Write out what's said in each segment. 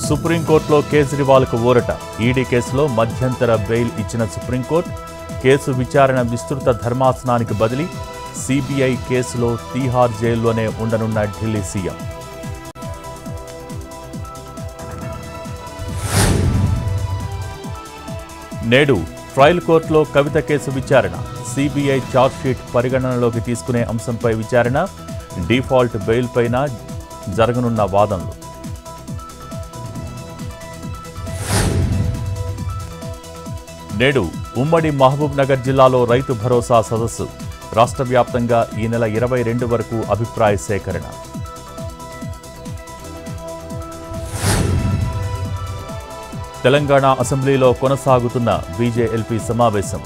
సుప్రీంకోర్టులో కేజ్రీవాల్కు ఊరట. ఈడీ కేసులో మధ్యంతర బెయిల్ ఇచ్చిన సుప్రీంకోర్టు కేసు విచారణ విస్తృత ధర్మాసనానికి బదిలీ. సిబిఐ కేసులో తీహార్ జైల్లోనే ఉండనున్న ఢిల్లీ సీఎం. నేడు ట్రయల్ కోర్టులో కవిత కేసు విచారణ. సిబిఐ ఛార్జ్షీట్ పరిగణనలోకి తీసుకునే అంశంపై విచారణ. డిఫాల్ట్ బెయిల్ పైన జరగనున్న వాదనలు. నేడు ఉమ్మడి మహబూబ్ నగర్ జిల్లాలో రైతు భరోసా సదస్సు. రాష్ట్ర వ్యాప్తంగా ఈ నెల 22 వరకు అభిప్రాయ సేకరణ. తెలంగాణ అసెంబ్లీలో కొనసాగుతున్న బీజేఎల్పీ సమావేశం.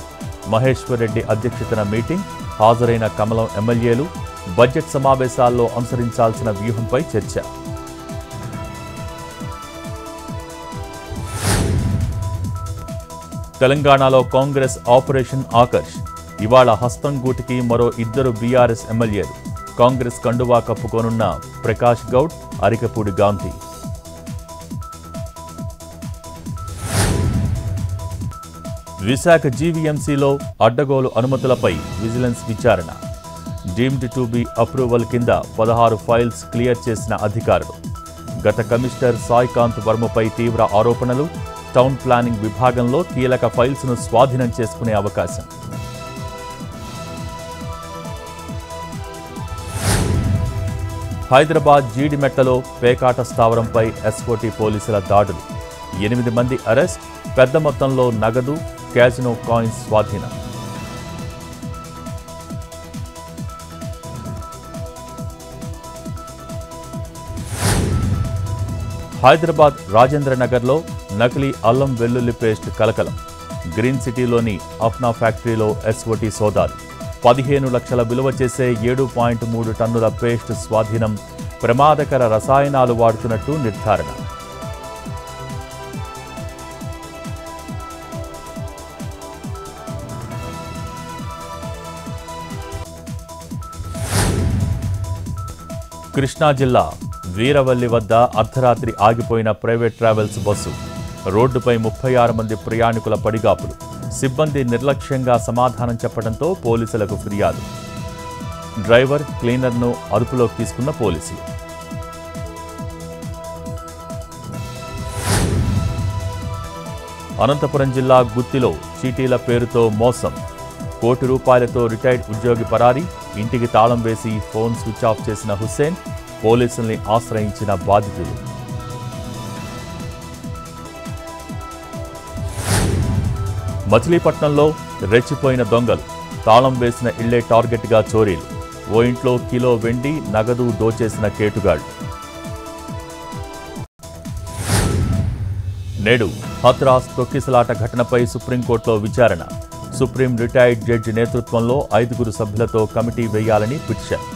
మహేశ్వర్ రెడ్డి అధ్యక్షతన మీటింగ్. హాజరైన కమలం ఎమ్మెల్యేలు. బడ్జెట్ సమావేశాల్లో అనుసరించాల్సిన వ్యూహంపై చర్చ. తెలంగాణలో కాంగ్రెస్ ఆపరేషన్ ఆకర్ష్. ఇవాళ హస్తం గూటికి మరో 2 బీఆర్ఎస్ ఎమ్మెల్యేలు. కాంగ్రెస్ కండువా కప్పుకోనున్న ప్రకాష్ గౌడ్, అరికపూడి గాంధీ. విశాఖ జీవీఎంసీలో అడ్డగోలు అనుమతులపై విజిలెన్స్ విచారణ. డీమ్డ్ టు బి అప్రూవల్ కింద 16 ఫైల్స్ క్లియర్ చేసిన అధికారులు. గత కమిషనర్ సాయికాంత్ వర్మపై తీవ్ర ఆరోపణలు. టౌన్ ప్లానింగ్ విభాగంలో కీలక ఫైల్స్ను స్వాధీనం చేసుకునే అవకాశం. హైదరాబాద్ జీడిమెట్లలో పేకాట స్థావరంపై ఎస్ఓటీ పోలీసుల దాడులు. 8 మంది అరెస్ట్. పెద్ద మొత్తంలో నగదు, క్యాజినో కాయిన్స్ స్వాధీనం. హైదరాబాద్ రాజేంద్ర నగర్లో నకిలీ అల్లం వెల్లుల్లి పేస్ట్ కలకలం. గ్రీన్ సిటీలోని అప్నా ఫ్యాక్టరీలో ఎస్ఓటీ సోదాలు. 15 లక్షల విలువ చేసే 7.3 టన్నుల పేస్ట్ స్వాధీనం. ప్రమాదకర రసాయనాలు వాడుతున్నట్టు నిర్ధారణ. కృష్ణా జిల్లా వీరవల్లి వద్ద అర్ధరాత్రి ఆగిపోయిన ప్రైవేట్ ట్రావెల్స్ బస్సు. రోడ్డుపై 36 మంది ప్రయాణికుల పడిగాపులు. సిబ్బంది నిర్లక్ష్యంగా సమాధానం చెప్పడంతో పోలీసులకు ఫిర్యాదు. డ్రైవర్, క్లీనర్ను అదుపులోకి తీసుకున్న పోలీసులు. అనంతపురం జిల్లా గుత్తిలో చీటీల పేరుతో మోసం. ₹1 కోటి రిటైర్డ్ ఉద్యోగి పరారీ. ఇంటికి తాళం వేసి ఫోన్ స్విచ్ ఆఫ్ చేసిన హుస్సేన్. పోలీసుల్ని ఆశ్రయించిన బాధితులు. మచిలీపట్నంలో రెచ్చిపోయిన దొంగలు. తాళం వేసిన ఇళ్లే టార్గెట్గా చోరీలు. ఓ ఇంట్లో కిలో వెండి, నగదు దోచేసిన కేటుగాళ్లు. నేడు హత్రాస్ తొక్కిసలాట ఘటనపై సుప్రీంకోర్టులో విచారణ. సుప్రీం రిటైర్డ్ జడ్జి నేతృత్వంలో 5 సభ్యులతో కమిటీ వేయాలని పిటిషన్.